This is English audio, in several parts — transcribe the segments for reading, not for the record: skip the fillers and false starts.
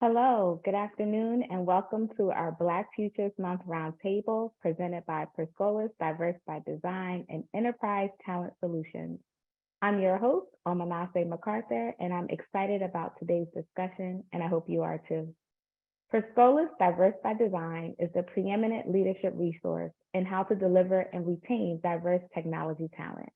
Hello, good afternoon, and welcome to our Black Futures Month Roundtable presented by Scholas, Diverse by Design, and Enterprise Talent Solutions. I'm your host, Omoanatse McCarther, and I'm excited about today's discussion, and I hope you are too. Scholas, Diverse by Design is the preeminent leadership resource in how to deliver and retain diverse technology talent.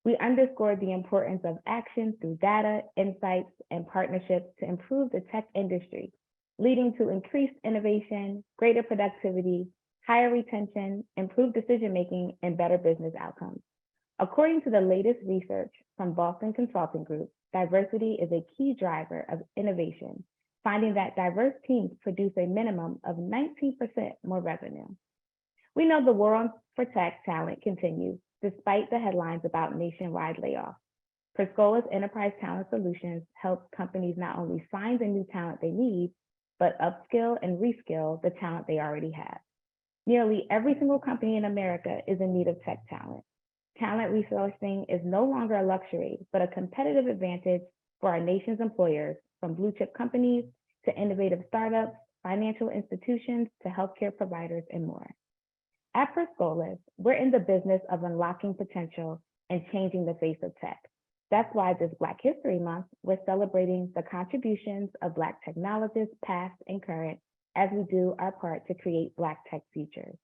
We underscore the importance of action through data, insights, and partnerships to improve the tech industry, leading to increased innovation, greater productivity, higher retention, improved decision-making, and better business outcomes. According to the latest research from Boston Consulting Group, diversity is a key driver of innovation, finding that diverse teams produce a minimum of 19% more revenue. We know the war for tech talent continues, despite the headlines about nationwide layoffs. Scholas Enterprise Talent Solutions helps companies not only find the new talent they need, but upskill and reskill the talent they already have. Nearly every single company in America is in need of tech talent. Talent resourcing is no longer a luxury, but a competitive advantage for our nation's employers, from blue chip companies to innovative startups, financial institutions to healthcare providers, and more. At Scholas, we're in the business of unlocking potential and changing the face of tech. That's why this Black History Month, we're celebrating the contributions of Black technologists, past and current, as we do our part to create Black tech futures.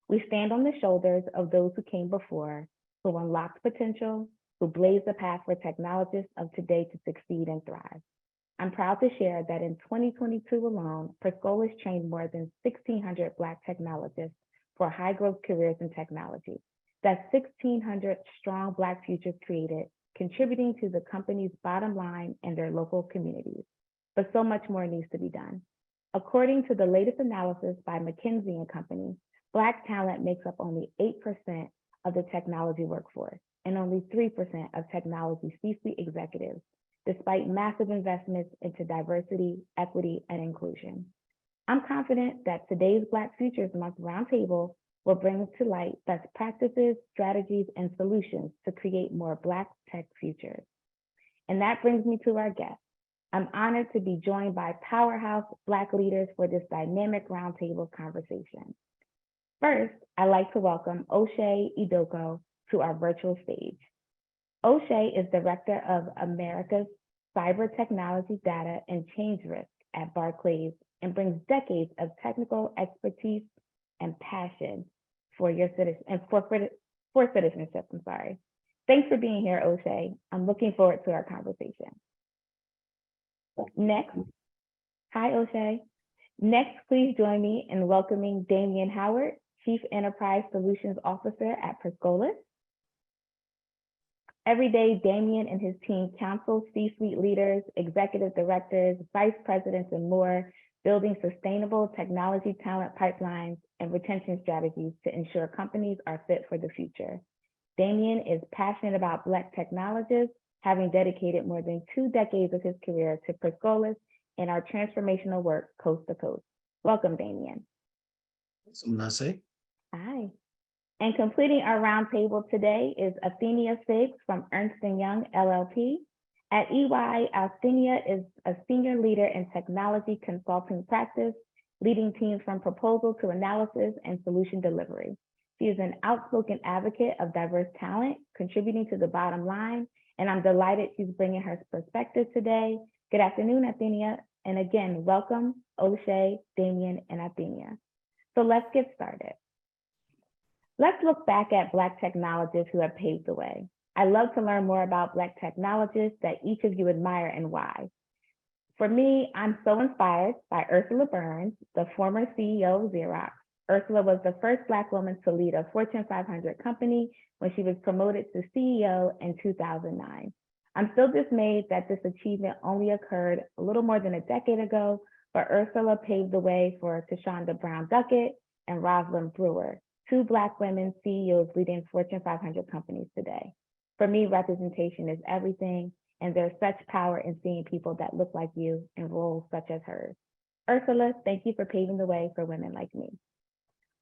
We stand on the shoulders of those who came before, who unlocked potential, who blazed the path for technologists of today to succeed and thrive. I'm proud to share that in 2022 alone, Scholas trained more than 1,600 Black technologists for high growth careers in technology. That's 1,600 strong Black futures created, contributing to the company's bottom line and their local communities. But so much more needs to be done. According to the latest analysis by McKinsey and Company, Black talent makes up only 8% of the technology workforce and only 3% of technology C-suite executives, despite massive investments into diversity, equity, and inclusion. I'm confident that today's Black Futures Month Roundtable will bring to light best practices, strategies, and solutions to create more Black tech futures. And that brings me to our guest. I'm honored to be joined by powerhouse Black leaders for this dynamic roundtable conversation. First, I'd like to welcome Oche Idoko to our virtual stage. Oche is Director of America's Cyber Technology Data and Change Risk at Barclays and brings decades of technical expertise and passion for citizenship. Thanks for being here, Oche. I'm looking forward to our conversation. Next, hi, Oche. Next, please join me in welcoming Damien Howard, Chief Enterprise Solutions Officer at Scholas. Every day, Damien and his team counsel C-suite leaders, executive directors, vice presidents, and more, building sustainable technology talent pipelines and retention strategies to ensure companies are fit for the future. Damien is passionate about Black technologists, having dedicated more than 2 decades of his career to Scholas and our transformational work coast to coast. Welcome, Damien. Omoanatse. Hi. And completing our roundtable today is Athenia Siggs from Ernst & Young LLP. At EY, Athenia is a senior leader in technology consulting practice, leading teams from proposal to analysis and solution delivery. She is an outspoken advocate of diverse talent, contributing to the bottom line, and I'm delighted she's bringing her perspective today. Good afternoon, Athenia, and again, welcome, Oche, Damien, and Athenia. So let's get started. Let's look back at Black technologists who have paved the way. I love to learn more about Black technologists that each of you admire and why. For me, I'm so inspired by Ursula Burns, the former CEO of Xerox. Ursula was the first Black woman to lead a Fortune 500 company when she was promoted to CEO in 2009. I'm still dismayed that this achievement only occurred a little more than a decade ago, but Ursula paved the way for Tashonda Brown Duckett and Rosalind Brewer, 2 Black women CEOs leading Fortune 500 companies today. For me, representation is everything, and there's such power in seeing people that look like you in roles such as hers. Ursula, thank you for paving the way for women like me.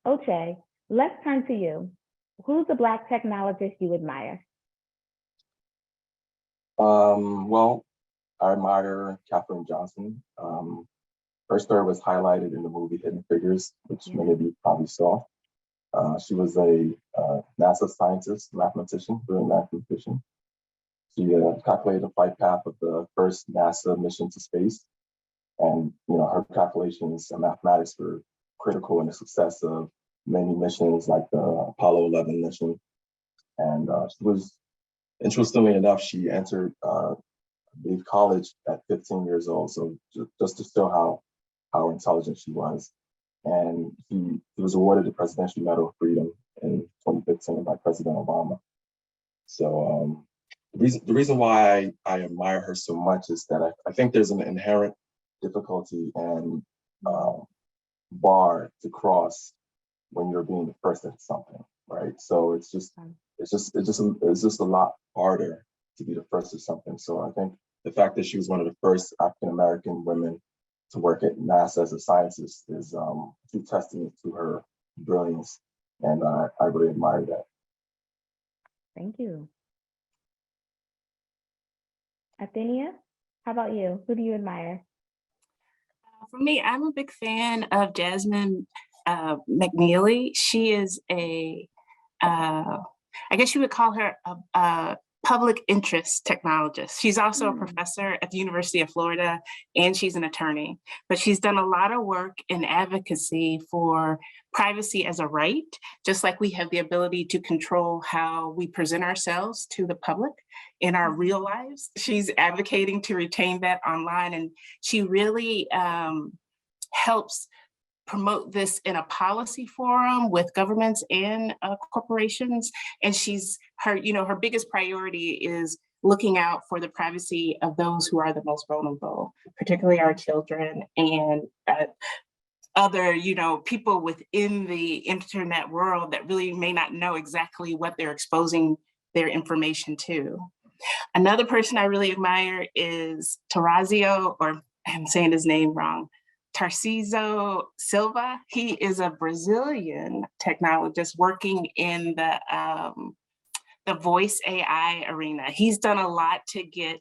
Oche, let's turn to you. Who's the Black technologist you admire? Well, I admire Katherine Johnson. Her story was highlighted in the movie Hidden Figures, which many of you probably saw. She was a NASA scientist, mathematician, brilliant mathematician. She calculated the flight path of the first NASA mission to space. And her calculations and mathematics were critical in the success of many missions like the Apollo 11 mission. And she was, interestingly enough, she entered college at 15 years old. So just to show how intelligent she was. And he was awarded the Presidential Medal of Freedom in 2015 by President Obama. So the reason why I admire her so much is that I think there's an inherent difficulty and bar to cross when you're being the first at something, right? So it's just a lot harder to be the first at something. So I think the fact that she was one of the first African American women to work at NASA as a scientist is a true testament to her brilliance, and I really admire that. Thank you. Athenia, how about you? Who do you admire? For me, I'm a big fan of Jasmine McNeely. She is I guess you would call her a public interest technologist. She's also a professor at the University of Florida, and she's an attorney. But she's done a lot of work in advocacy for privacy as a right, just like we have the ability to control how we present ourselves to the public in our real lives. She's advocating to retain that online, and she really helps promote this in a policy forum with governments and corporations. And her biggest priority is looking out for the privacy of those who are the most vulnerable, particularly our children and other, people within the internet world that really may not know exactly what they're exposing their information to. Another person I really admire is Tarazio, or I'm saying his name wrong, Tarciso Silva. He is a Brazilian technologist working in the voice AI arena. He's done a lot to get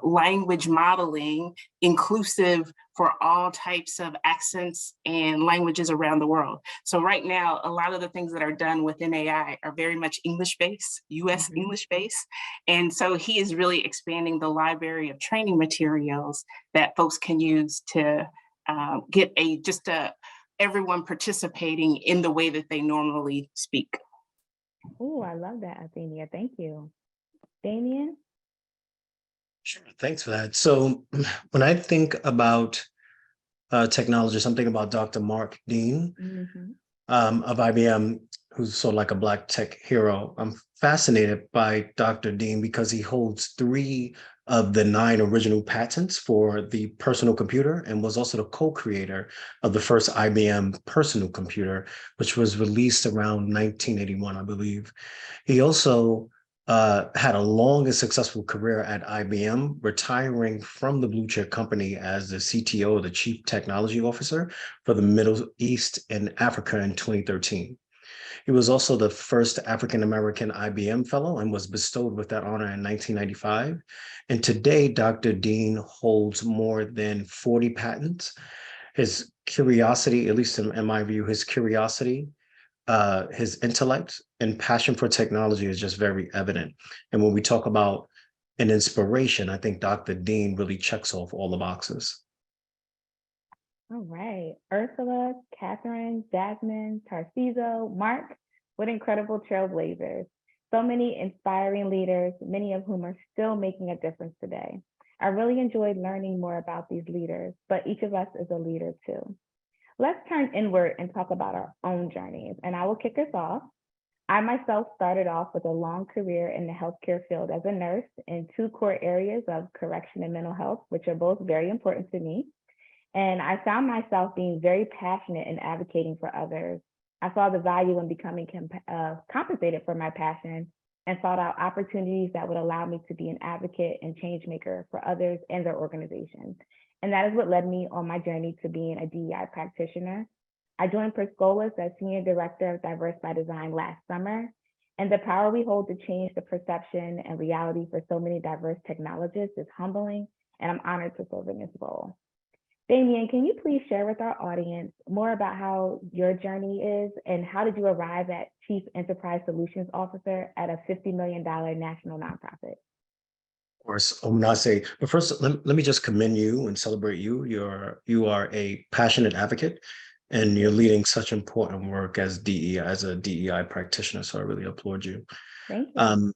language modeling inclusive for all types of accents and languages around the world. So right now, a lot of the things that are done within AI are very much English-based, US English-based. And so he is really expanding the library of training materials that folks can use to get everyone participating in the way that they normally speak. Oh, I love that, Athenia. Thank you. Damien? Sure, thanks for that. So when I think about technologists, I'm thinking about Dr. Mark Dean of IBM, who's sort of like a Black tech hero. I'm fascinated by Dr. Dean because he holds 3 of the 9 original patents for the personal computer and was also the co-creator of the first IBM personal computer, which was released around 1981, I believe. He also had a long and successful career at IBM, retiring from the blue chip company as the CTO, the Chief Technology Officer for the Middle East and Africa in 2013. He was also the first African-American IBM fellow and was bestowed with that honor in 1995. And today, Dr. Dean holds more than 40 patents. His curiosity, at least in my view, his curiosity, his intellect and passion for technology is just very evident. And when we talk about an inspiration, I think Dr. Dean really checks off all the boxes. All right. Ursula, Catherine, Jasmine, Tarciso, Mark, what incredible trailblazers. So many inspiring leaders, many of whom are still making a difference today. I really enjoyed learning more about these leaders, but each of us is a leader too. Let's turn inward and talk about our own journeys, and I will kick us off. I myself started off with a long career in the healthcare field as a nurse in 2 core areas of correction and mental health, which are both very important to me. And I found myself being very passionate in advocating for others. I saw the value in becoming compensated for my passion and sought out opportunities that would allow me to be an advocate and change maker for others and their organizations. And that is what led me on my journey to being a DEI practitioner. I joined Scholas as Senior Director of Diverse by Design last summer. And the power we hold to change the perception and reality for so many diverse technologists is humbling, and I'm honored to serve in this role. Damien, can you please share with our audience more about how your journey is and how did you arrive at Chief Enterprise Solutions Officer at a $50 million national nonprofit? Of course, Omoanatse. But first, let me just commend you and celebrate you. You are a passionate advocate, and you're leading such important work as a DEI practitioner. So I really applaud you. Thank you.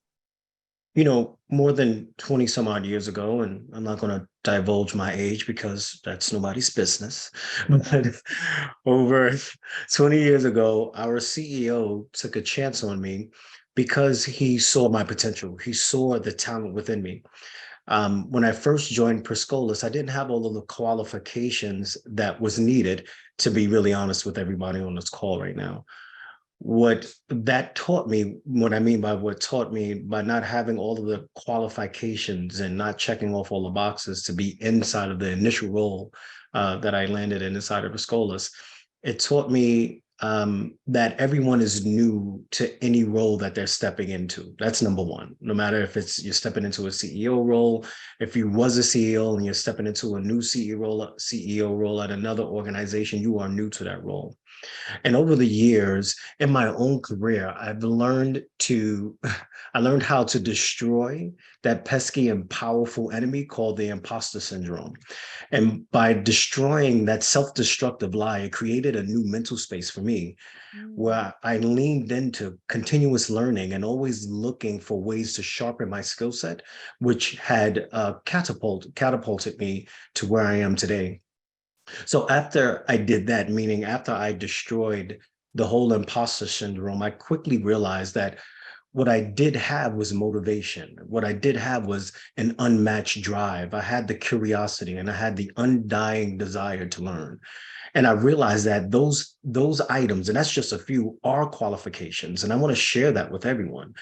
More than 20 some odd years ago, and I'm not going to divulge my age because that's nobody's business. But over 20 years ago, our CEO took a chance on me because he saw my potential. He saw the talent within me. When I first joined Scholas, I didn't have all of the qualifications that was needed, to be really honest with everybody on this call right now. What that taught me, what I mean by what taught me, by not having all of the qualifications and not checking off all the boxes to be inside of the initial role that I landed in inside of Scholas, it taught me that everyone is new to any role that they're stepping into. That's number one. No matter if it's you're stepping into a CEO role, if you was a CEO and you're stepping into a new CEO role at another organization, you are new to that role. And over the years in my own career, I learned how to destroy that pesky and powerful enemy called the imposter syndrome. And by destroying that self-destructive lie, it created a new mental space for me where I leaned into continuous learning and always looking for ways to sharpen my skill set, which had catapulted me to where I am today. So after I did that, meaning after I destroyed the whole imposter syndrome, I quickly realized that what I did have was motivation. What I did have was an unmatched drive. I had the curiosity and I had the undying desire to learn. And I realized that those items, and that's just a few, are qualifications. And I want to share that with everyone.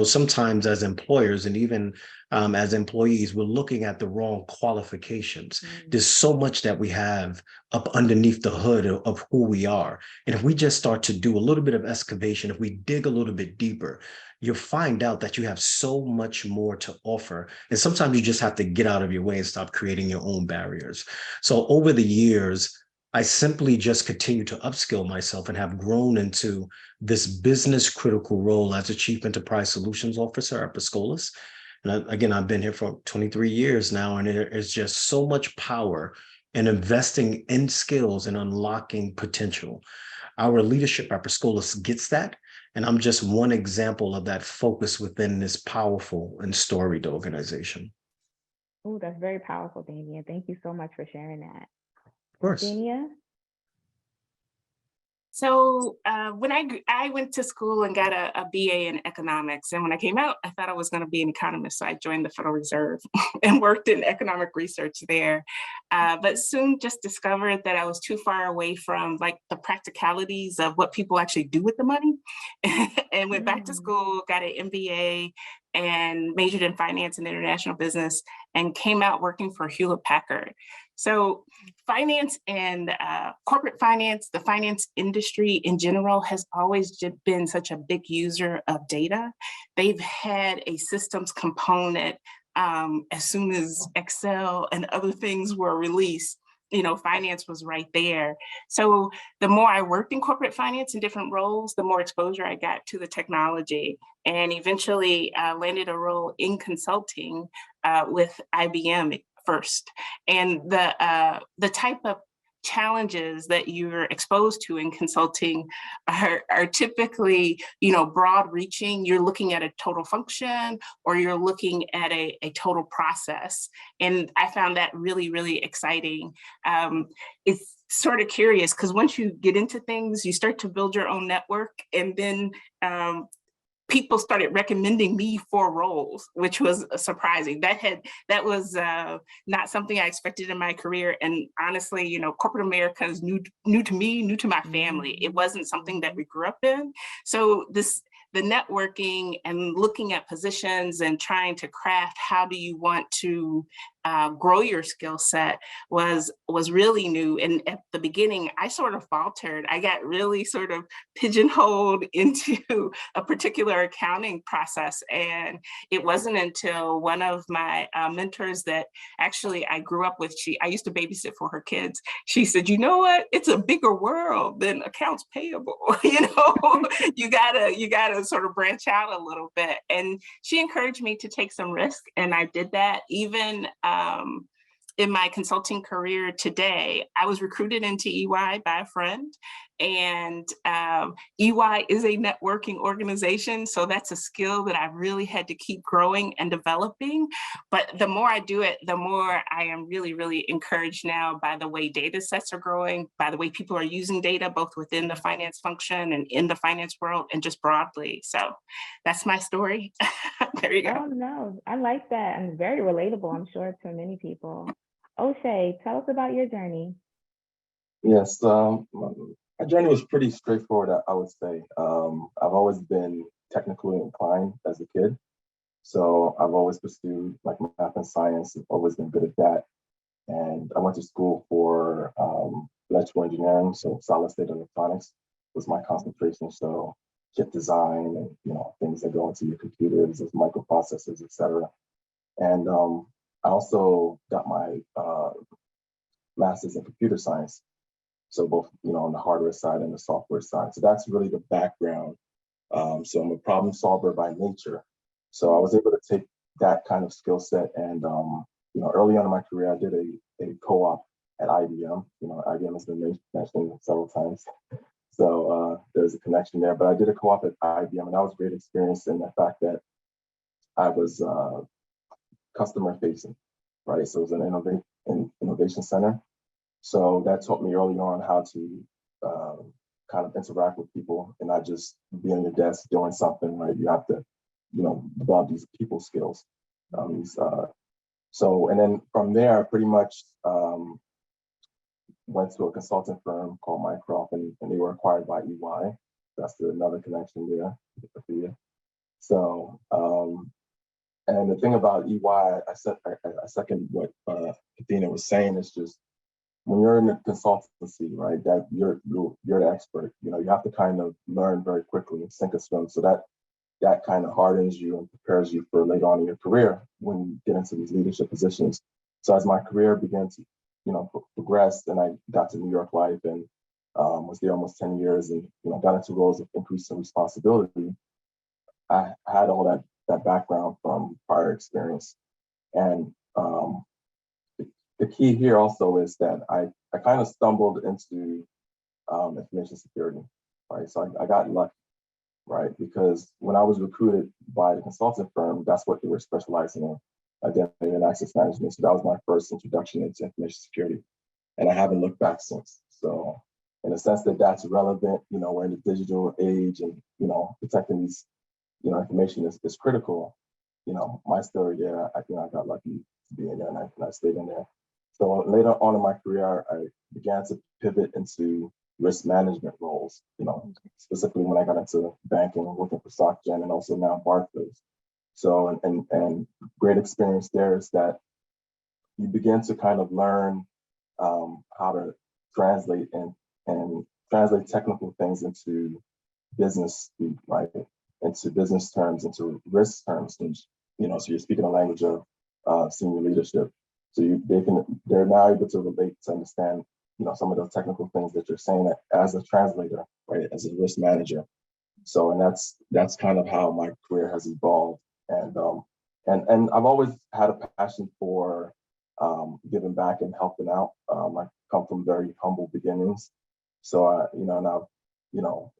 Sometimes as employers and even as employees, we're looking at the wrong qualifications. There's so much that we have up underneath the hood of who we are. And if we just start to do a little bit of excavation, if we dig a little bit deeper, you'll find out that you have so much more to offer. And sometimes you just have to get out of your way and stop creating your own barriers. So over the years, I simply just continue to upskill myself and have grown into this business critical role as a Chief Enterprise Solutions Officer at Scholas. And again, I've been here for 23 years now, and there is just so much power in investing in skills and unlocking potential. Our leadership at Scholas gets that, and I'm just one example of that focus within this powerful and storied organization. Oh, that's very powerful, Damien. Thank you so much for sharing that. Of course. Athenia? So when I went to school and got a BA in economics, and when I came out, I thought I was going to be an economist. So I joined the Federal Reserve and worked in economic research there. But soon just discovered that I was too far away from like the practicalities of what people actually do with the money, and went back to school, got an MBA, and majored in finance and international business, and came out working for Hewlett-Packard. So finance and corporate finance, the finance industry in general has always been such a big user of data. They've had a systems component as soon as Excel and other things were released. Finance was right there. So the more I worked in corporate finance in different roles, the more exposure I got to the technology, and eventually landed a role in consulting with IBM first. And the type of challenges that you're exposed to in consulting are typically, broad reaching. You're looking at a total function, or you're looking at a total process. And I found that really, really exciting. It's sort of curious because once you get into things, you start to build your own network, and then people started recommending me for roles, which was surprising. That was not something I expected in my career. And honestly, corporate America is new to me, new to my family. It wasn't something that we grew up in. So the networking and looking at positions and trying to craft, how do you want to grow your skill set was really new. And at the beginning, I sort of faltered. I got really sort of pigeonholed into a particular accounting process. And it wasn't until one of my mentors that actually I grew up with, I used to babysit for her kids. She said, you know what? It's a bigger world than accounts payable. You gotta sort of branch out a little bit. And she encouraged me to take some risk, and I did that. Even in my consulting career today, I was recruited into EY by a friend, and EY is a networking organization. So that's a skill that I really had to keep growing and developing. But the more I do it, the more I am really, really encouraged now by the way data sets are growing, by the way people are using data, both within the finance function and in the finance world and just broadly. So that's my story. There you go. Oh, no, I like that. And very relatable, I'm sure, to many people. Oche, tell us about your journey. Yes, my journey was pretty straightforward, I would say. I've always been technically inclined as a kid. So I've always pursued like math and science, I've always been good at that. And I went to school for electrical engineering, so solid state electronics was my concentration. So chip design and things that go into your computers, as microprocessors, et cetera. And I also got my master's in computer science. So both, on the hardware side and the software side. So that's really the background. So I'm a problem solver by nature. So I was able to take that kind of skill set and, early on in my career, I did a co-op at IBM. IBM has been mentioned several times. So there's a connection there, but I did a co-op at IBM, and that was a great experience in the fact that I was customer facing, right? So it was an innovation center. So that taught me early on how to kind of interact with people and not just be on your desk doing something, right? You have to, develop these people skills. And then from there, I pretty much went to a consulting firm called Mycroft, and they were acquired by EY. That's another connection there. So, and the thing about EY, I second what Athenia was saying, is just when you're in a consultancy, right, that you're the expert, you have to kind of learn very quickly and sink or swim. So that kind of hardens you and prepares you for later on in your career when you get into these leadership positions. So as my career began to, progress, and I got to New York Life and was there almost 10 years and, got into roles of increasing responsibility, I had all that background from prior experience. And the key here also is that I kind of stumbled into information security, right? So I got lucky, right? Because when I was recruited by the consulting firm, that's what they were specializing in, identity and access management. So that was my first introduction into information security. And I haven't looked back since. So in a sense that's relevant, we're in the digital age and, protecting these, information is critical. My story there, I got lucky to be in there and I stayed in there. So later on in my career, I began to pivot into risk management roles, specifically when I got into banking, working for SocGen and also now Barclays. So, and great experience there is that you begin to kind of learn how to translate and translate technical things into business speak, right? Into business terms, into risk terms, and, so you're speaking a language of senior leadership. So they're now able to relate to understand, some of those technical things that you're saying as a translator, right? As a risk manager. So, and that's kind of how my career has evolved. And I've always had a passion for giving back and helping out. I come from very humble beginnings. So, and I've,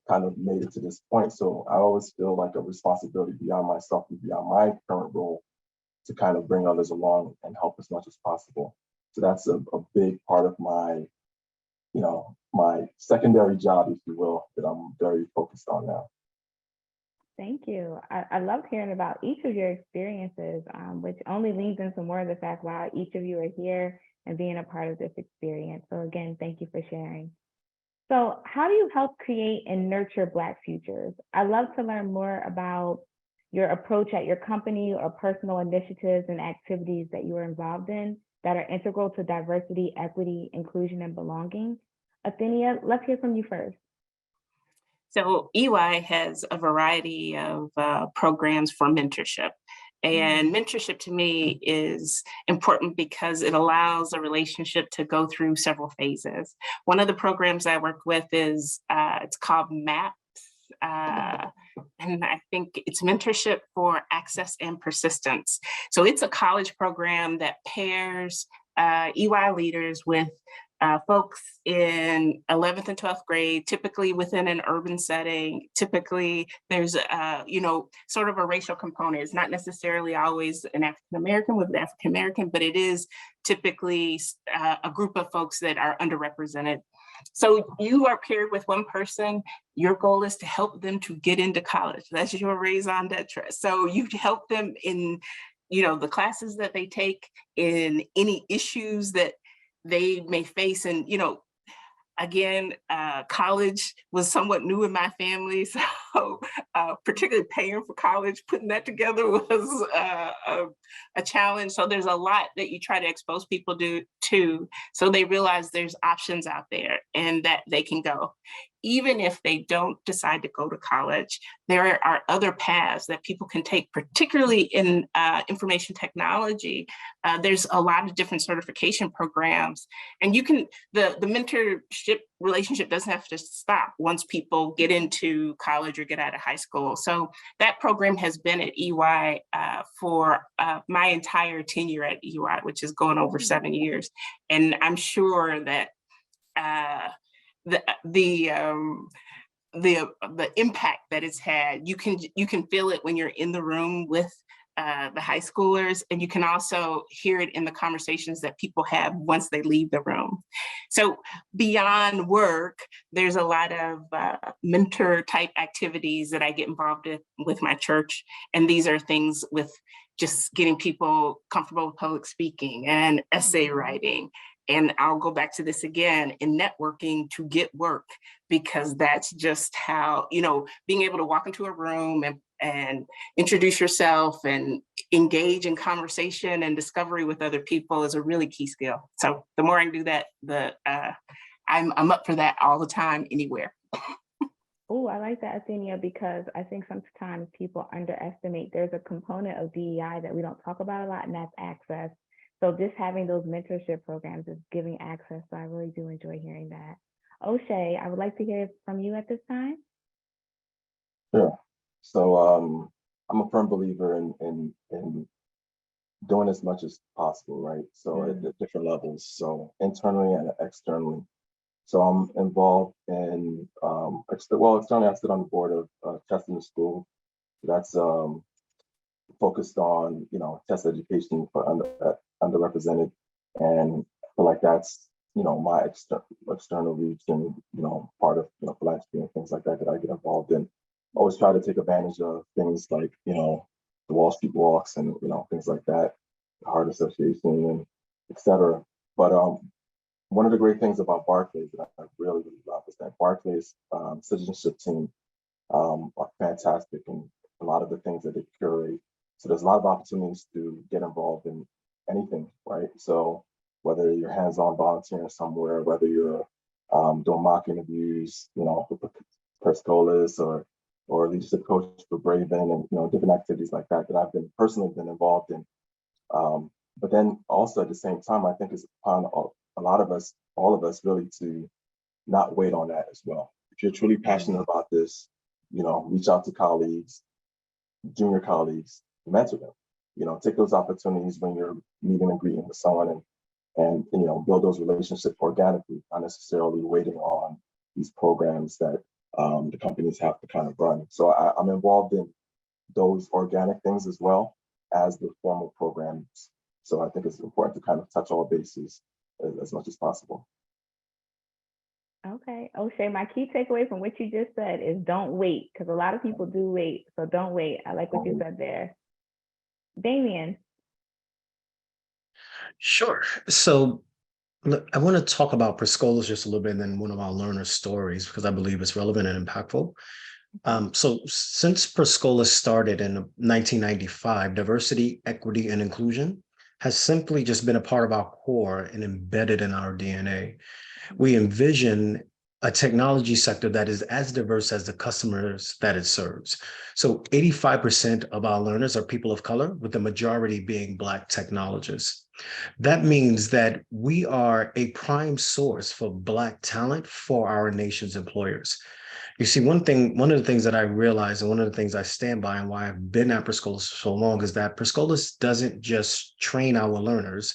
kind of made it to this point. So I always feel like a responsibility beyond myself and beyond my current role to kind of bring others along and help as much as possible. So that's a big part of my, my secondary job, if you will, that I'm very focused on now. Thank you. I loved hearing about each of your experiences, which only leans into more of the fact why each of you are here and being a part of this experience. So again, thank you for sharing. So how do you help create and nurture Black futures? I'd love to learn more about, your approach at your company or personal initiatives and activities that you are involved in that are integral to diversity, equity, inclusion, and belonging. Athenia, let's hear from you first. So EY has a variety of programs for mentorship. And mentorship to me is important because it allows a relationship to go through several phases. One of the programs I work with is, it's called MAPS. And I think it's mentorship for access and persistence. So it's a college program that pairs EY leaders with folks in 11th and 12th grade, typically within an urban setting. Typically there's sort of a racial component. It's not necessarily always an African-American with an African-American, but it is typically a group of folks that are underrepresented. So you are paired with one person. Your goal is to help them to get into college. That's your raison d'etre. So you help them in, the classes that they take, in any issues that they may face. And, again, college was somewhat new in my family. So particularly paying for college, putting that together was a challenge. So there's a lot that you try to expose people to, so they realize there's options out there and that they can go. Even if they don't decide to go to college, there are other paths that people can take, particularly in information technology. There's a lot of different certification programs, and the mentorship relationship doesn't have to stop once people get into college or get out of high school. So that program has been at EY for my entire tenure at EY, which is going over 7 years. And I'm sure that the impact that it's had, you can feel it when you're in the room with the high schoolers, and you can also hear it in the conversations that people have once they leave the room. So beyond work, there's a lot of mentor type activities that I get involved with my church. And these are things with just getting people comfortable with public speaking and essay writing. And I'll go back to this again, in networking to get work, because that's just how, being able to walk into a room and introduce yourself and engage in conversation and discovery with other people is a really key skill. So the more I can do that, I'm up for that all the time, anywhere. Oh, I like that, Athenia, because I think sometimes people underestimate there's a component of DEI that we don't talk about a lot, and that's access. So just having those mentorship programs is giving access. So I really do enjoy hearing that. Oche, I would like to hear from you at this time. Sure. So I'm a firm believer in doing as much as possible, right? So at different levels, so internally and externally. So I'm involved in, externally I sit on the board of Testing the School. That's focused on, test education for underrepresented. And I feel like that's, my external reach and, part of, philanthropy and things like that I get involved in. Always try to take advantage of things like, the Wall Street walks and, things like that, the Heart Association and et cetera. But one of the great things about Barclays that I really, really love is that Barclays citizenship team are fantastic, and a lot of the things that they curate. So there's a lot of opportunities to get involved in anything, right? So whether you're hands-on volunteering somewhere, whether you're doing mock interviews, for Scholas or leadership coach for Braven, and different activities like that I've personally been involved in. But then also at the same time, I think it's upon all of us really to not wait on that as well. If you're truly passionate about this, reach out to colleagues, junior colleagues, mentor them. Take those opportunities when you're meeting and greeting with someone, and build those relationships organically, not necessarily waiting on these programs that the companies have to kind of run. So I'm involved in those organic things as well as the formal programs. So I think it's important to kind of touch all bases as much as possible. Okay, Oche, my key takeaway from what you just said is don't wait, because a lot of people do wait. So don't wait. I like what you said there. Damien. Sure. So I want to talk about Scholas just a little bit, and then one of our learner stories, because I believe it's relevant and impactful. So since Scholas started in 1995, diversity, equity, and inclusion has simply just been a part of our core and embedded in our DNA. We envision a technology sector that is as diverse as the customers that it serves. So 85% of our learners are people of color, with the majority being Black technologists. That means that we are a prime source for Black talent for our nation's employers. You see, one of the things that I realized, and one of the things I stand by and why I've been at Scholas for so long, is that Scholas doesn't just train our learners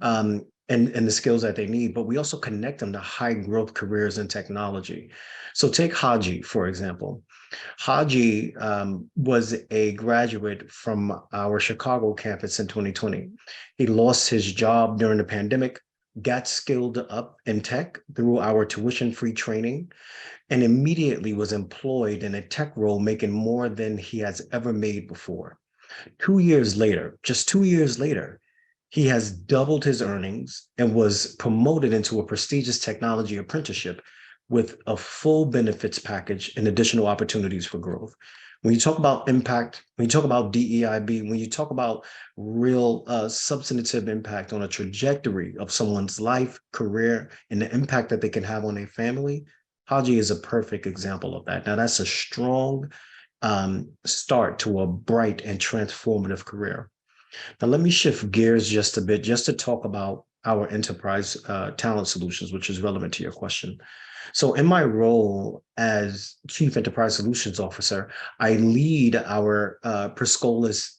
and the skills that they need, but we also connect them to high growth careers in technology. So take Haji, for example. Haji was a graduate from our Chicago campus in 2020. He lost his job during the pandemic, got skilled up in tech through our tuition-free training, and immediately was employed in a tech role, making more than he has ever made before. 2 years later, just 2 years later, he has doubled his earnings and was promoted into a prestigious technology apprenticeship with a full benefits package and additional opportunities for growth. When you talk about impact, when you talk about DEIB, when you talk about real substantive impact on a trajectory of someone's life, career, and the impact that they can have on their family, Haji is a perfect example of that. Now, that's a strong start to a bright and transformative career. Now, let me shift gears just a bit, just to talk about our enterprise talent solutions, which is relevant to your question. So in my role as Chief Enterprise Solutions Officer, I lead our Scholas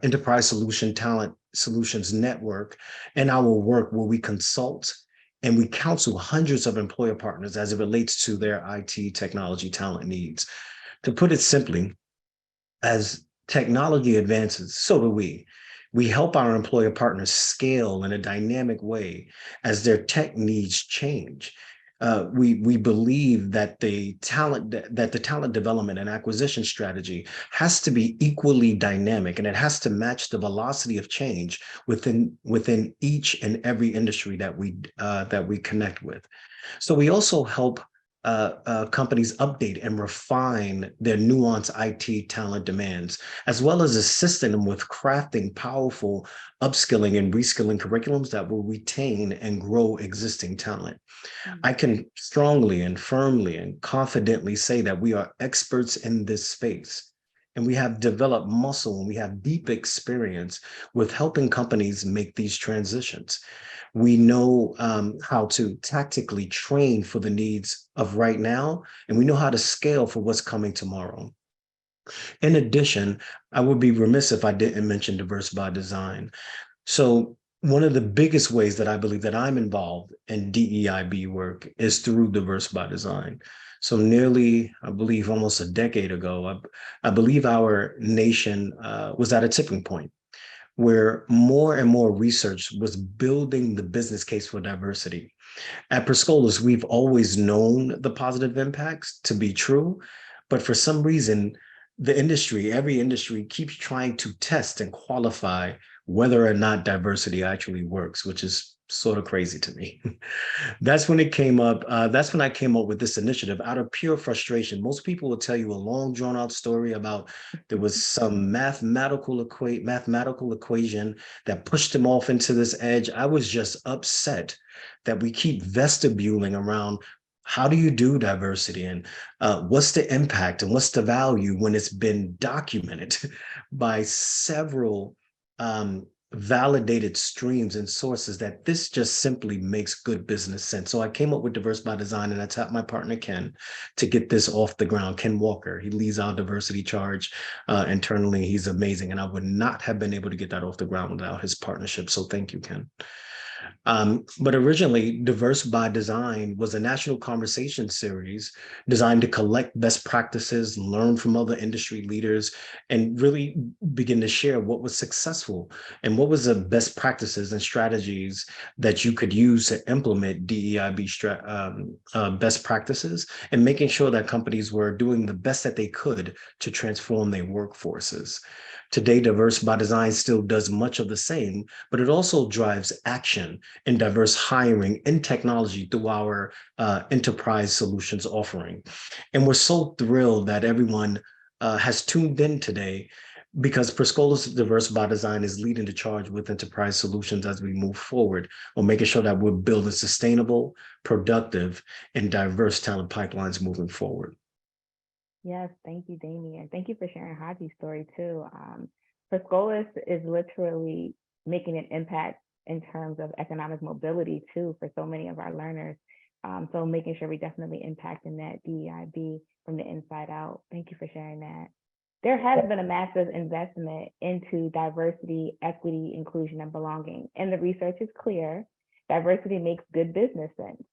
Enterprise Solution Talent Solutions Network and our work where we consult and we counsel hundreds of employer partners as it relates to their IT technology talent needs. To put it simply, as technology advances, so do we. We help our employer partners scale in a dynamic way as their tech needs change. We believe that the talent development and acquisition strategy has to be equally dynamic, and it has to match the velocity of change within each and every industry that we connect with. So we also help companies update and refine their nuanced IT talent demands, as well as assisting them with crafting powerful upskilling and reskilling curriculums that will retain and grow existing talent. I can strongly and firmly and confidently say that we are experts in this space. And we have developed muscle and we have deep experience with helping companies make these transitions. We know how to tactically train for the needs of right now, and we know how to scale for what's coming tomorrow. In addition, I would be remiss if I didn't mention diverse by design. So one of the biggest ways that I believe that I'm involved in DEIB work is through diverse by design. So nearly, I believe almost a decade ago, I believe our nation was at a tipping point where more and more research was building the business case for diversity. At Scholas, we've always known the positive impacts to be true, but for some reason, every industry keeps trying to test and qualify whether or not diversity actually works, which is sort of crazy to me. That's when it came up. That's when I came up with this initiative out of pure frustration. Most people will tell you a long drawn out story about there was some mathematical equation that pushed them off into this edge. I was just upset that we keep vestibuling around how do you do diversity and what's the impact and what's the value when it's been documented by several validated streams and sources that this just simply makes good business sense. So I came up with Diverse by Design, and I tapped my partner, Ken, to get this off the ground. Ken Walker, he leads our diversity charge internally. He's amazing. And I would not have been able to get that off the ground without his partnership. So thank you, Ken. But originally, Diverse by Design was a national conversation series designed to collect best practices, learn from other industry leaders, and really begin to share what was successful and what was the best practices and strategies that you could use to implement DEIB best practices, and making sure that companies were doing the best that they could to transform their workforces. Today, Diverse by Design still does much of the same, but it also drives action in diverse hiring in technology through our enterprise solutions offering. And we're so thrilled that everyone has tuned in today, because Scholas Diverse by Design is leading the charge with enterprise solutions as we move forward on making sure that we're building sustainable, productive, and diverse talent pipelines moving forward. Yes, thank you, Damien. Thank you for sharing Haji's story too. Scholas is literally making an impact in terms of economic mobility too for so many of our learners. So making sure we definitely impacting that DEIB from the inside out. Thank you for sharing that. There has been a massive investment into diversity, equity, inclusion, and belonging. And the research is clear. Diversity makes good business sense.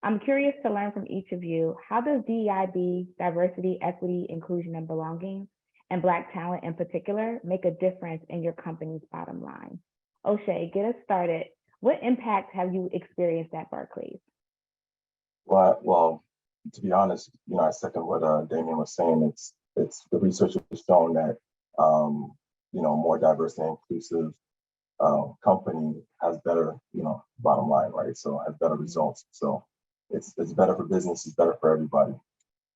I'm curious to learn from each of you, how does DEIB, diversity, equity, inclusion, and belonging, and Black talent in particular, make a difference in your company's bottom line? Oche, get us started. What impact have you experienced at Barclays? Well, to be honest, I second what Damien was saying. It's the research has shown that more diverse and inclusive company has better bottom line, right? So has better results. So it's better for business, it's better for everybody.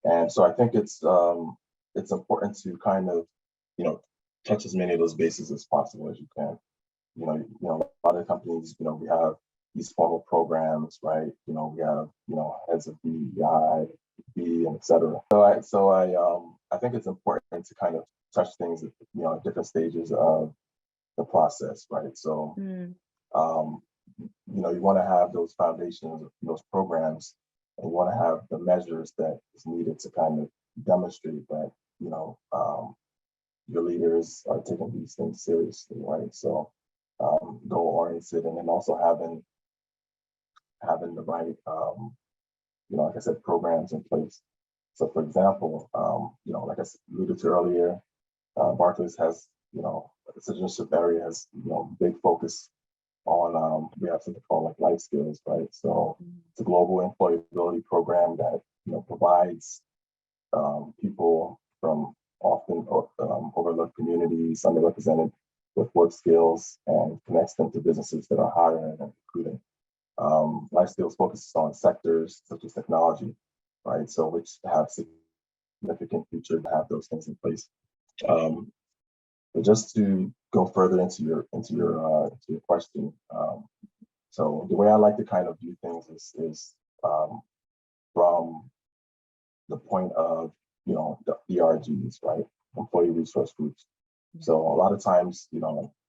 And so I think it's important to kind of touch as many of those bases as possible as you can. A lot of companies, we have these formal programs, right? We have heads of DEI, B, and et cetera. So I think it's important to kind of touch things at different stages of the process, right? So you want to have those foundations, those programs, and you want to have the measures that is needed to kind of demonstrate that your leaders are taking these things seriously, right? So goal oriented, and then also having the right like I said, programs in place. So for example, like I alluded to earlier, Barclays has the citizenship area has big focus on we have something called like life skills, right? So it's a global employability program that provides people from often overlooked communities, underrepresented, with work skills, and connects them to businesses that are hiring and recruiting. Life skills focuses on sectors such as technology, right? So which have significant future to have those things in place. But just to go further into your question, so the way I like to kind of do things is from the point of the ERGs, right? Employee resource groups. So a lot of times,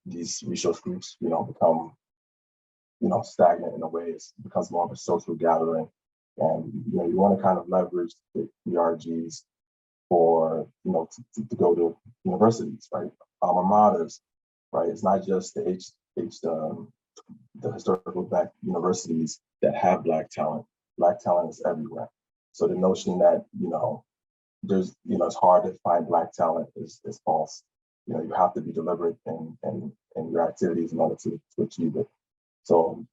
these resource groups, become stagnant in a way. It becomes more of a social gathering, and you want to kind of leverage the ERGs for to go to universities, right? Alma maters, right? It's not just the historical Black universities that have Black talent. Black talent is everywhere. So the notion that there's it's hard to find Black talent is false. You have to be deliberate in your activities in order to achieve it. So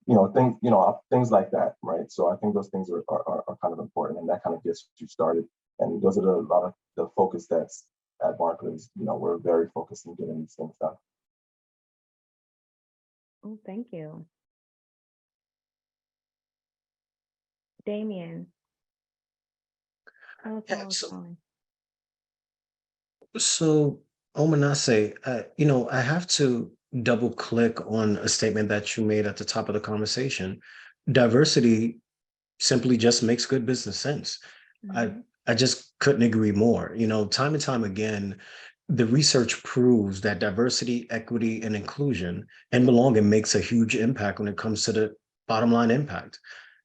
things like that, right? So I think those things are kind of important, and that kind of gets you started. And those are a lot of the focus that's at Barclays. We're very focused on getting these things done. Oh, thank you. Damien. So Omoanatse, I have to double click on a statement that you made at the top of the conversation. Diversity simply just makes good business sense. I just couldn't agree more. Time and time again, the research proves that diversity, equity, and inclusion and belonging makes a huge impact when it comes to the bottom line impact.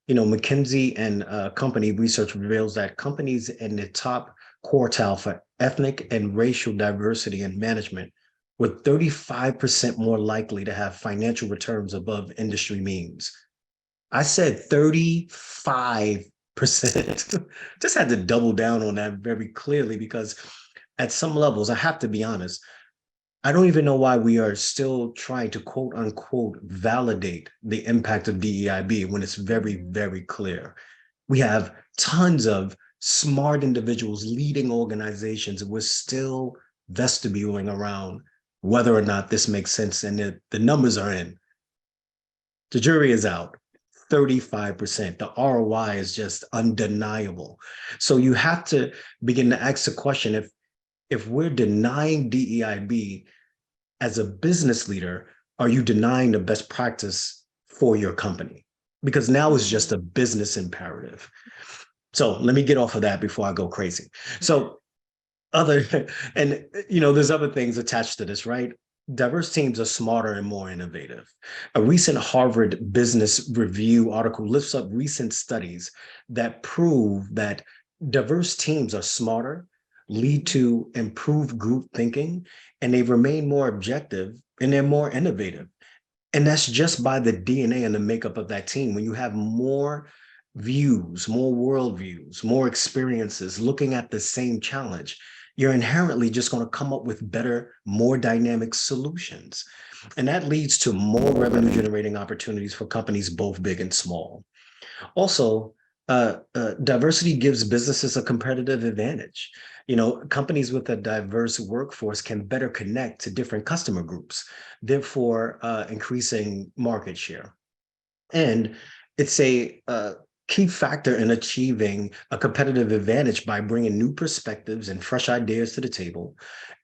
McKinsey and company research reveals that companies in the top quartile for ethnic and racial diversity in management were 35% more likely to have financial returns above industry means. I said 35%. Just had to double down on that very clearly, because at some levels, I have to be honest, I don't even know why we are still trying to quote unquote validate the impact of DEIB when it's very, very clear. We have tons of smart individuals leading organizations, and we're still vestibuling around whether or not this makes sense, and the numbers are in. The jury is out. 35%. The ROI is just undeniable. So you have to begin to ask the question, if we're denying DEIB as a business leader, are you denying the best practice for your company? Because now it's just a business imperative. So let me get off of that before I go crazy. So there's other things attached to this, right? Diverse teams are smarter and more innovative. A recent Harvard Business Review article lifts up recent studies that prove that diverse teams are smarter, lead to improved group thinking, and they remain more objective and they're more innovative. And that's just by the DNA and the makeup of that team. When you have more views, more worldviews, more experiences looking at the same challenge, you're inherently just going to come up with better, more dynamic solutions. And that leads to more revenue generating opportunities for companies both big and small. Also, diversity gives businesses a competitive advantage. Companies with a diverse workforce can better connect to different customer groups, therefore increasing market share. And it's a key factor in achieving a competitive advantage by bringing new perspectives and fresh ideas to the table.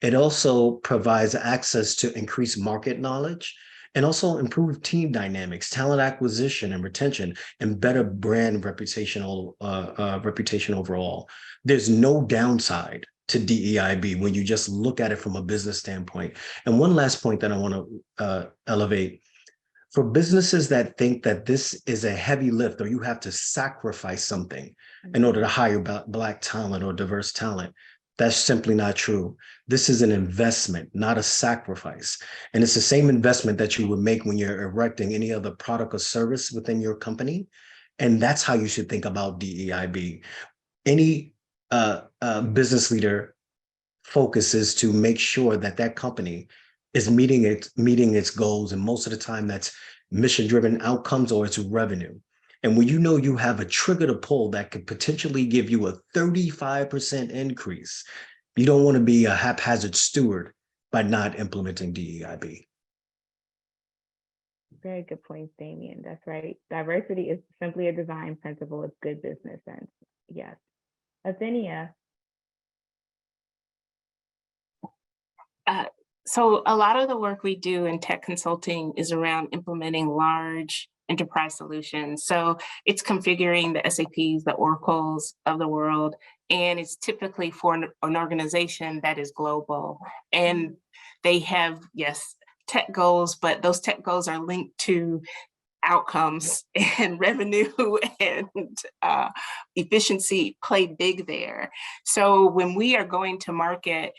It also provides access to increased market knowledge and also improve team dynamics, talent acquisition and retention, and better brand reputation overall. There's no downside to DEIB when you just look at it from a business standpoint. And one last point that I want to elevate. For businesses that think that this is a heavy lift or you have to sacrifice something in order to hire Black talent or diverse talent, that's simply not true. This is an investment, not a sacrifice. And it's the same investment that you would make when you're erecting any other product or service within your company. And that's how you should think about DEIB. Any business leader focuses to make sure that that company is meeting its goals, and most of the time that's mission-driven outcomes or it's revenue. And when you have a trigger to pull that could potentially give you a 35% increase, you don't want to be a haphazard steward by not implementing DEIB. Very good point, Damien. That's right. Diversity is simply a design principle of good business sense. Yes. Athenia. So a lot of the work we do in tech consulting is around implementing large enterprise solutions. So it's configuring the SAPs, the Oracles of the world, and it's typically for an organization that is global. And they have, yes, tech goals, but those tech goals are linked to outcomes, and revenue and efficiency play big there. So when we are going to market,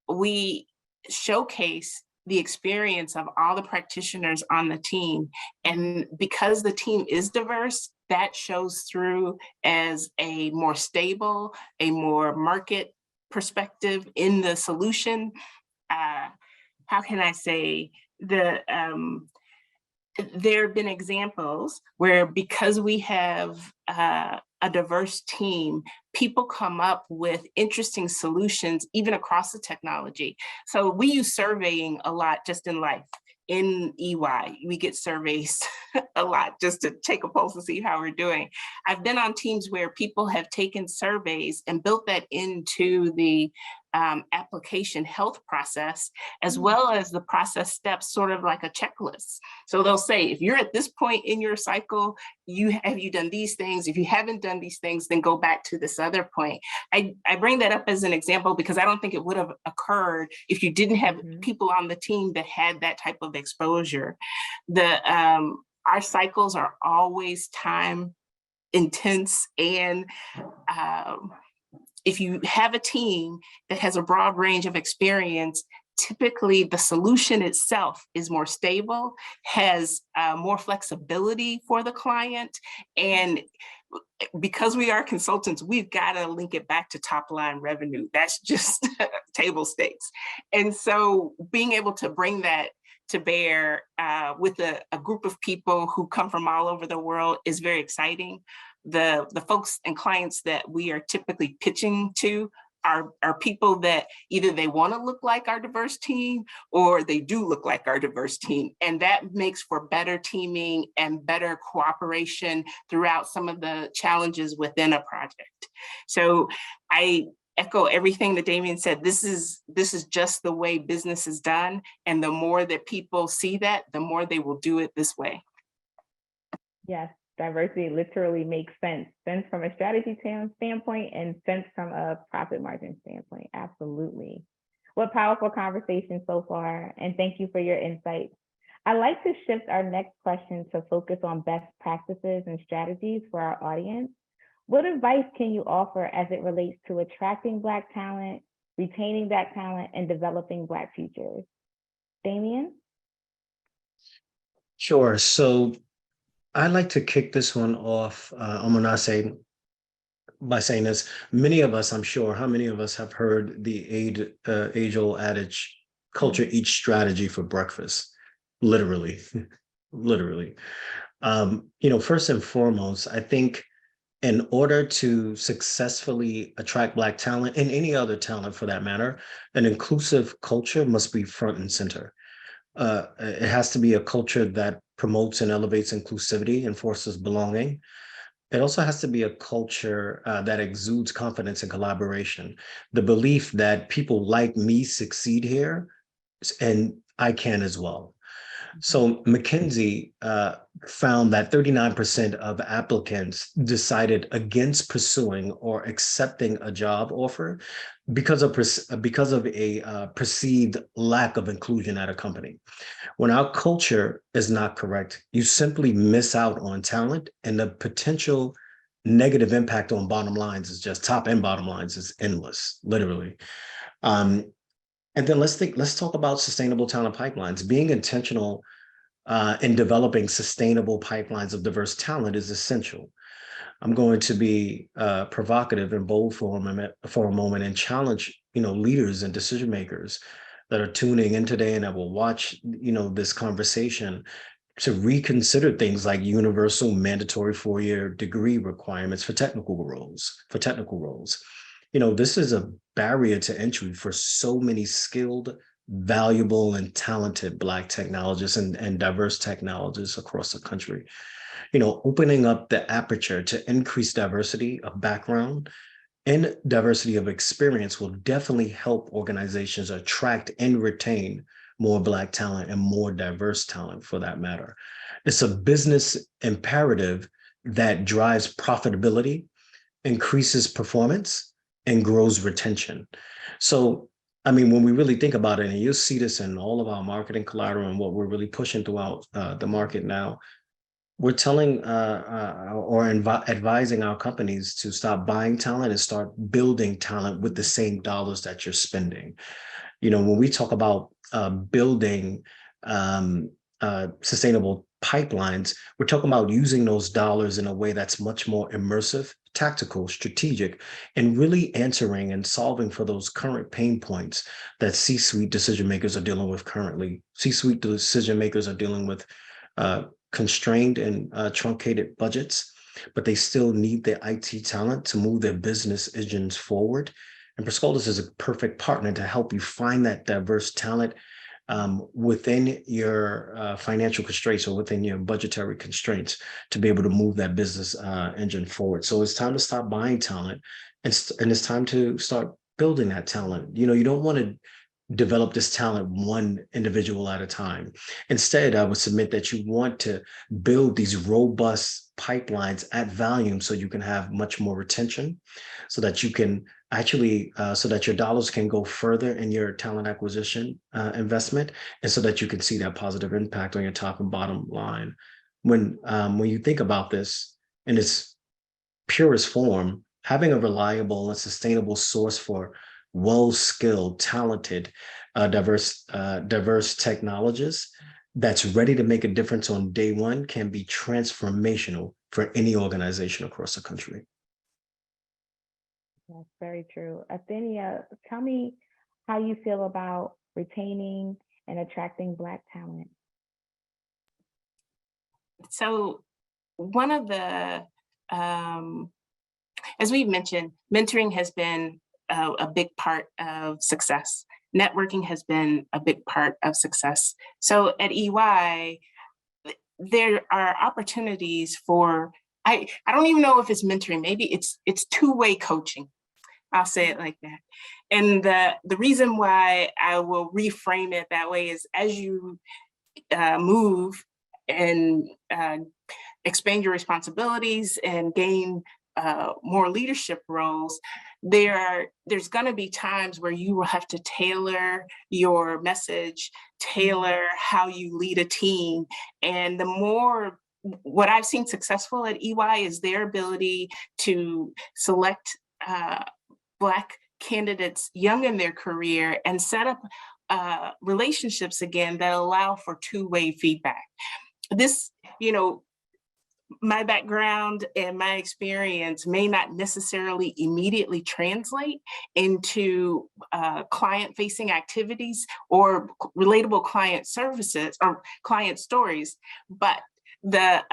we showcase the experience of all the practitioners on the team. And because the team is diverse, that shows through as a more stable, a more market perspective in the solution. How can I say, there have been examples where, because we have a diverse team, people come up with interesting solutions even across the technology. So we use surveying a lot just in life. In EY, we get surveys a lot just to take a pulse and see how we're doing. I've been on teams where people have taken surveys and built that into the application health process, as well as the process steps, sort of like a checklist. So they'll say, if you're at this point in your cycle, have you done these things? If you haven't done these things, then go back to this other point. I bring that up as an example because I don't think it would have occurred if you didn't have people on the team that had that type of exposure. Our cycles are always time intense, and if you have a team that has a broad range of experience, typically the solution itself is more stable, has more flexibility for the client. And because we are consultants, we've got to link it back to top line revenue. That's just table stakes. And so being able to bring that to bear with a group of people who come from all over the world is very exciting. The folks and clients that we are typically pitching to are people that either they want to look like our diverse team or they do look like our diverse team. And that makes for better teaming and better cooperation throughout some of the challenges within a project. So I echo everything that Damien said. This is just the way business is done. And the more that people see that, the more they will do it this way. Yes, diversity literally makes sense from a strategy standpoint and sense from a profit margin standpoint. Absolutely. What powerful conversation so far, and thank you for your insights. I'd like to shift our next question to focus on best practices and strategies for our audience. What advice can you offer as it relates to attracting Black talent, retaining that talent, and developing Black futures? Damien? Sure. So I'd like to kick this one off, Omoanatse, by saying this. Many of us, I'm sure, how many of us have heard the age-old adage, culture eats strategy for breakfast? Literally, literally. First and foremost, I think in order to successfully attract Black talent and any other talent for that matter, an inclusive culture must be front and center. It has to be a culture that promotes and elevates inclusivity and fosters belonging. It also has to be a culture that exudes confidence and collaboration. The belief that people like me succeed here and I can as well. So McKinsey found that 39% of applicants decided against pursuing or accepting a job offer because of a perceived lack of inclusion at a company. When our culture is not correct, you simply miss out on talent, and the potential negative impact on bottom lines is just top and bottom lines is endless, literally. And then let's talk about sustainable talent pipelines. Being intentional in developing sustainable pipelines of diverse talent is essential. I'm going to be provocative and bold for a moment and challenge, leaders and decision makers that are tuning in today and that will watch, this conversation to reconsider things like universal mandatory 4-year degree requirements for technical roles. This is a barrier to entry for so many skilled, valuable, and talented Black technologists and diverse technologists across the country. Opening up the aperture to increase diversity of background and diversity of experience will definitely help organizations attract and retain more Black talent and more diverse talent for that matter. It's a business imperative that drives profitability, increases performance, and grows retention. So, when we really think about it, and you'll see this in all of our marketing collateral and what we're really pushing throughout the market now, we're telling advising our companies to stop buying talent and start building talent with the same dollars that you're spending. When we talk about building sustainable pipelines, we're talking about using those dollars in a way that's much more immersive, tactical, strategic, and really answering and solving for those current pain points that C-suite decision makers are dealing with currently. C-suite decision makers are dealing with constrained and truncated budgets, but they still need the IT talent to move their business engines forward. And Scholas is a perfect partner to help you find that diverse talent within your financial constraints or within your budgetary constraints to be able to move that business engine forward. So it's time to stop buying talent and it's time to start building that talent. You don't want to develop this talent one individual at a time. Instead, I would submit that you want to build these robust pipelines at volume so you can have much more retention, so that you can actually, so that your dollars can go further in your talent acquisition investment, and so that you can see that positive impact on your top and bottom line. When you think about this in its purest form, having a reliable and sustainable source for well-skilled, talented, diverse technologists that's ready to make a difference on day one can be transformational for any organization across the country. That's very true. Athenia, tell me how you feel about retaining and attracting Black talent. So one of the, as we've mentioned, mentoring has been a big part of success. Networking has been a big part of success. So at EY, there are opportunities for, I don't even know if it's mentoring, maybe it's two-way coaching. I'll say it like that. And the reason why I will reframe it that way is as you move and expand your responsibilities and gain more leadership roles, there's going to be times where you will have to tailor your message, tailor how you lead a team. And the more, what I've seen successful at EY is their ability to select Black candidates young in their career and set up relationships again that allow for two-way feedback. This, my background and my experience may not necessarily immediately translate into client-facing activities or relatable client services or client stories, but the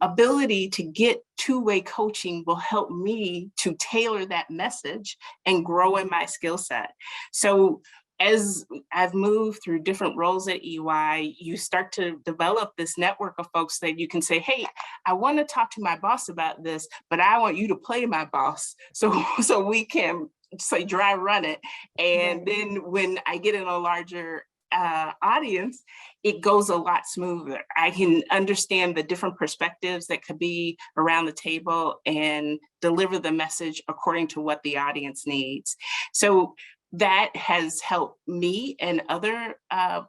ability to get two-way coaching will help me to tailor that message and grow in my skill set. So as I've moved through different roles at EY, you start to develop this network of folks that you can say, hey, I want to talk to my boss about this, but I want you to play my boss. So we can say dry run it. And then when I get in a larger audience, it goes a lot smoother. I can understand the different perspectives that could be around the table and deliver the message according to what the audience needs. So that has helped me and other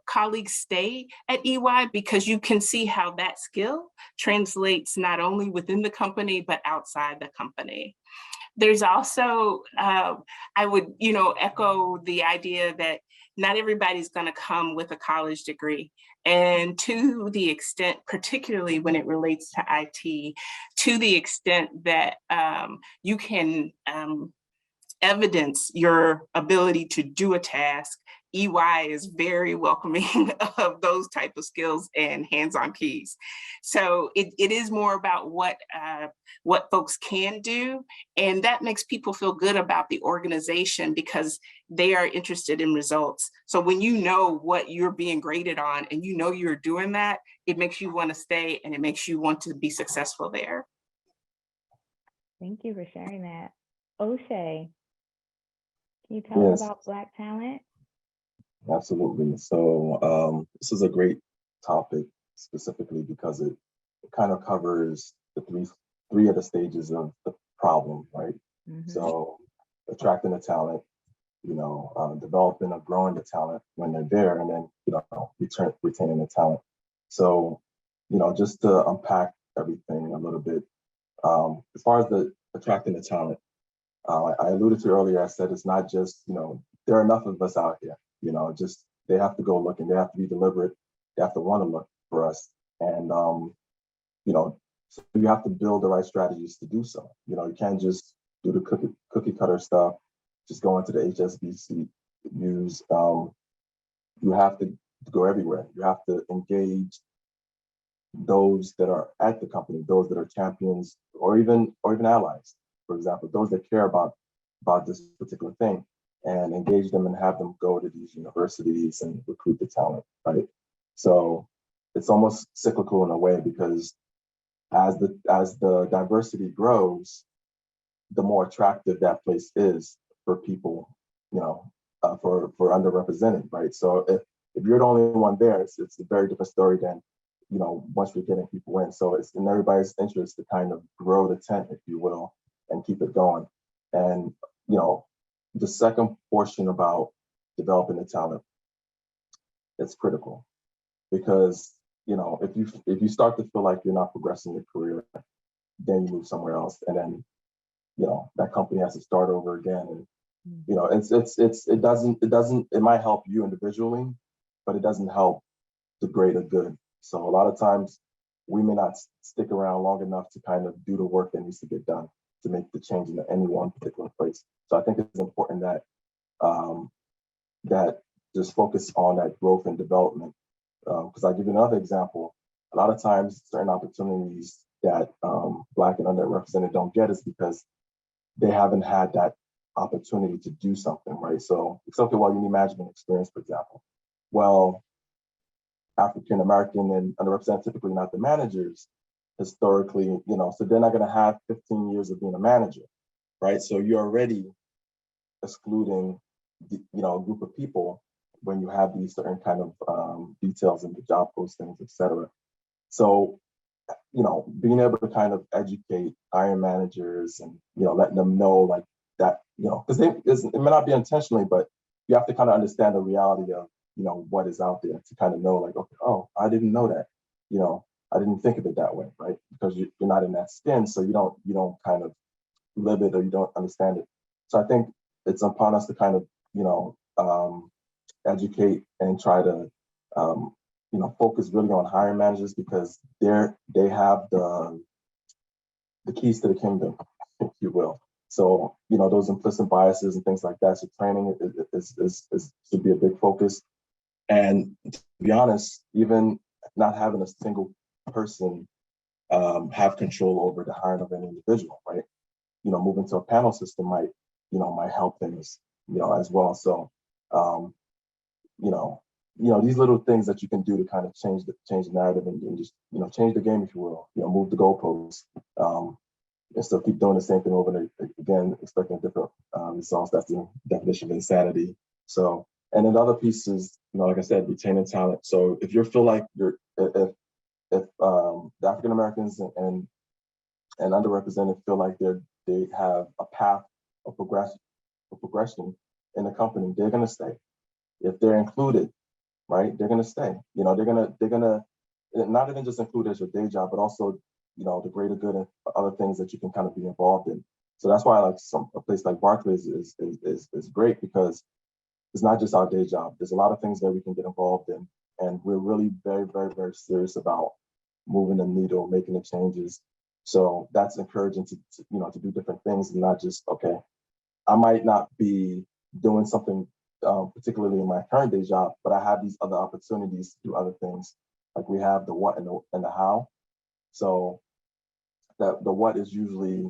colleagues stay at EY because you can see how that skill translates not only within the company, but outside the company. There's also, I would, echo the idea that not everybody's going to come with a college degree. And to the extent, particularly when it relates to IT, to the extent that you can evidence your ability to do a task, EY is very welcoming of those type of skills and hands-on keys. So it is more about what folks can do, and that makes people feel good about the organization because they are interested in results. So when you know what you're being graded on and you know you're doing that, it makes you want to stay and it makes you want to be successful there. Thank you for sharing that. Oche, can you tell us about Black talent? Absolutely. So this is a great topic specifically because it kind of covers the three of the stages of the problem, right? Mm-hmm. So attracting the talent, developing or growing the talent when they're there, and then retaining the talent. So just to unpack everything a little bit, as far as the attracting the talent, I alluded to earlier. I said it's not just there are enough of us out here. Just they have to go looking. They have to be deliberate. They have to want to look for us, and so you have to build the right strategies to do so. You can't just do the cookie cutter stuff. Just go into the HSBC views. You have to go everywhere. You have to engage those that are at the company, those that are champions, or even allies. For example, those that care about this particular thing, and engage them and have them go to these universities and recruit the talent, right? So it's almost cyclical in a way because as the diversity grows, the more attractive that place is for people, for underrepresented, right? So if you're the only one there, it's a very different story than once we're getting people in. So it's in everybody's interest to kind of grow the tent, if you will, and keep it going. And the second portion about developing the talent, it's critical because if you start to feel like you're not progressing your career, then you move somewhere else, and then that company has to start over again. And it might help you individually, but it doesn't help the greater good. So a lot of times we may not stick around long enough to kind of do the work that needs to get done to make the change in any one particular place. So I think it's important that that just focus on that growth and development. Because I'll give you another example. A lot of times certain opportunities that Black and underrepresented don't get is because they haven't had that opportunity to do something, right? So it's okay, well, you need management experience, for example. Well, African American and underrepresented, typically not the managers, historically, so they're not going to have 15 years of being a manager, right? So you're already excluding, a group of people when you have these certain kind of details in the job postings, et cetera. So, being able to kind of educate hiring managers and, letting them know like that, because it may not be intentionally, but you have to kind of understand the reality of, what is out there to kind of know like, okay, oh, I didn't know that, I didn't think of it that way, right? Because you're not in that skin, so you don't kind of live it or you don't understand it. So I think it's upon us to kind of, educate and try to, focus really on hiring managers because they have the keys to the kingdom, if you will. So, those implicit biases and things like that. So training is should be a big focus. And to be honest, even not having a single person have control over the hiring of an individual, right? Moving to a panel system might help things, as well. So, these little things that you can do to kind of change the narrative and just, change the game, if you will, move the goalposts, instead of keep doing the same thing over and again, expecting different results. That's the definition of insanity. So, and then the other piece is, like I said, retaining talent. So if you feel like if the African Americans and underrepresented feel like they have a path of progression in the company, they're going to stay. If they're included, right, they're going to stay. They're gonna not even just include as your day job, but also the greater good and other things that you can kind of be involved in. So that's why like a place like Barclays is great, because it's not just our day job. There's a lot of things that we can get involved in, and we're really very, very, very serious about moving the needle, making the changes. So that's encouraging to do different things and not just, okay, I might not be doing something particularly in my current day job, but I have these other opportunities to do other things. Like we have the what and the how. So that the what is usually,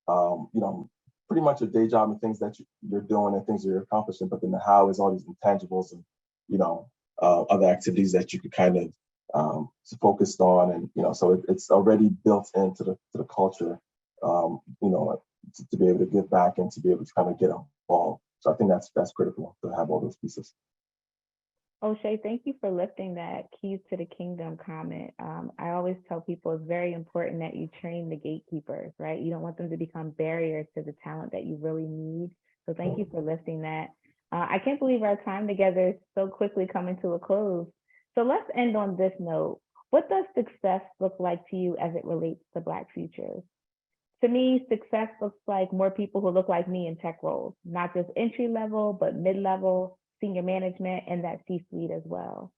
pretty much a day job and things that you're doing and things that you're accomplishing. But then the how is all these intangibles and, other activities that you could kind of focused on. And, so it's already built into the culture, to be able to give back and to be able to kind of get involved. So I think that's critical to have all those pieces. Oche, thank you for lifting that keys to the kingdom comment. I always tell people it's very important that you train the gatekeepers, right? You don't want them to become barriers to the talent that you really need. So thank you for lifting that. I can't believe our time together is so quickly coming to a close. So let's end on this note. What does success look like to you as it relates to Black futures? To me, success looks like more people who look like me in tech roles, not just entry level, but mid-level, senior management, and that C-suite as well.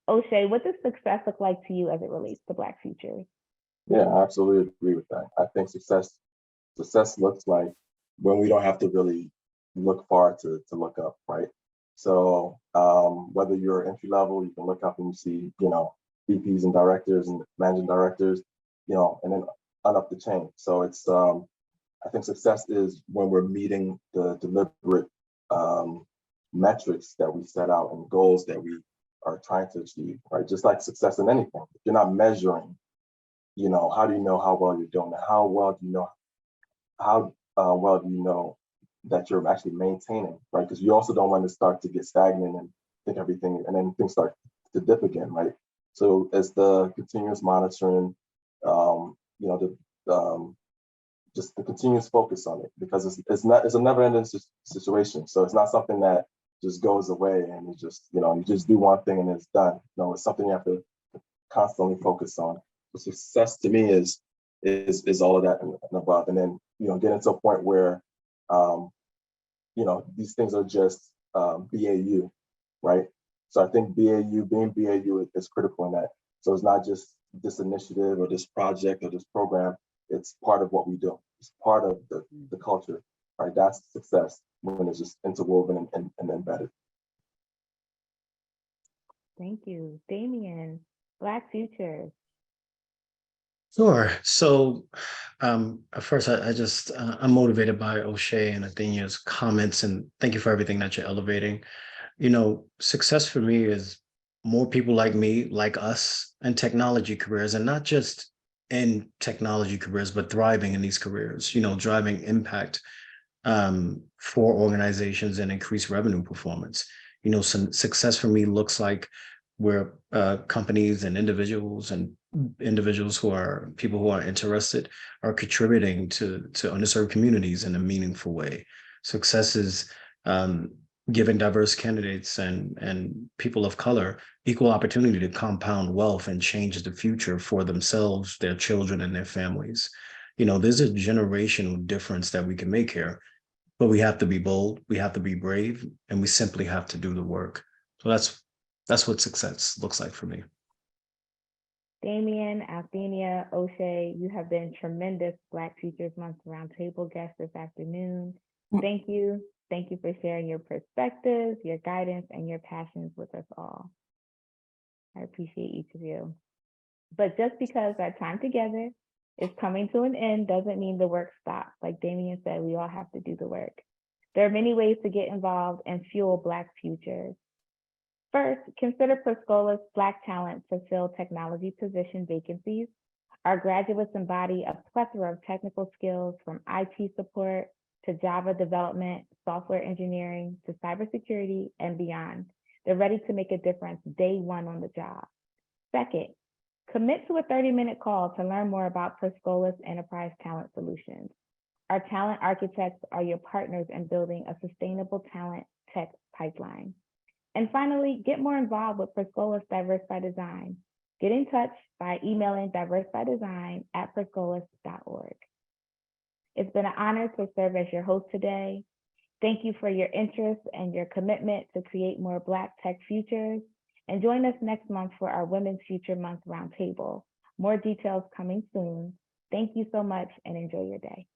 Oche, what does success look like to you as it relates to Black futures? Yeah, I absolutely agree with that. I think success looks like when we don't have to really look far to look up, right? So whether you're entry level, you can look up and you see, VPs and directors and managing directors, and then on up the chain. So it's I think success is when we're meeting the deliberate metrics that we set out and goals that we are trying to achieve, right? Just like success in anything, if you're not measuring, how do you know how well you're doing? How well do you know that you're actually maintaining, right? Because you also don't want to start to get stagnant and think everything, and then things start to dip again, right? So it's the continuous monitoring, just the continuous focus on it, because it's a never-ending situation. So it's not something that just goes away and you just do one thing and it's done. No, it's something you have to constantly focus on. So success to me is all of that and above, and then getting to a point where these things are just BAU, right? So I think being BAU is critical in that. So it's not just this initiative or this project or this program. It's part of what we do. It's part of the culture, right? That's success when it's just interwoven and embedded. Thank you. Damien, Black futures. Sure. So First, I'm motivated by Oche and Athenia's comments, and thank you for everything that you're elevating. Success for me is more people like me, like us, in technology careers, and not just in technology careers, but thriving in these careers, driving impact for organizations and increase revenue performance. Some success for me looks like where companies and individuals who are people who are interested are contributing to underserved communities in a meaningful way. Success is giving diverse candidates and people of color equal opportunity to compound wealth and change the future for themselves, their children, and their families. There's a generational difference that we can make here, but we have to be bold, we have to be brave, and we simply have to do the work. So that's what success looks like for me. Damien, Athenia, Oche, you have been tremendous Black Futures Month Roundtable guests this afternoon. Thank you. Thank you for sharing your perspectives, your guidance, and your passions with us all. I appreciate each of you. But just because our time together is coming to an end doesn't mean the work stops. Like Damien said, we all have to do the work. There are many ways to get involved and fuel Black futures. First, consider Scholas Black talent to fill technology position vacancies. Our graduates embody a plethora of technical skills from IT support to Java development, software engineering, to cybersecurity and beyond. They're ready to make a difference day one on the job. Second, commit to a 30-minute call to learn more about Scholas Enterprise Talent Solutions. Our talent architects are your partners in building a sustainable talent tech pipeline. And finally, get more involved with Scholas Diverse by Design. Get in touch by emailing diversebydesign@perscolas.org. It's been an honor to serve as your host today. Thank you for your interest and your commitment to create more Black tech futures. And join us next month for our Women's Future Month Roundtable. More details coming soon. Thank you so much and enjoy your day.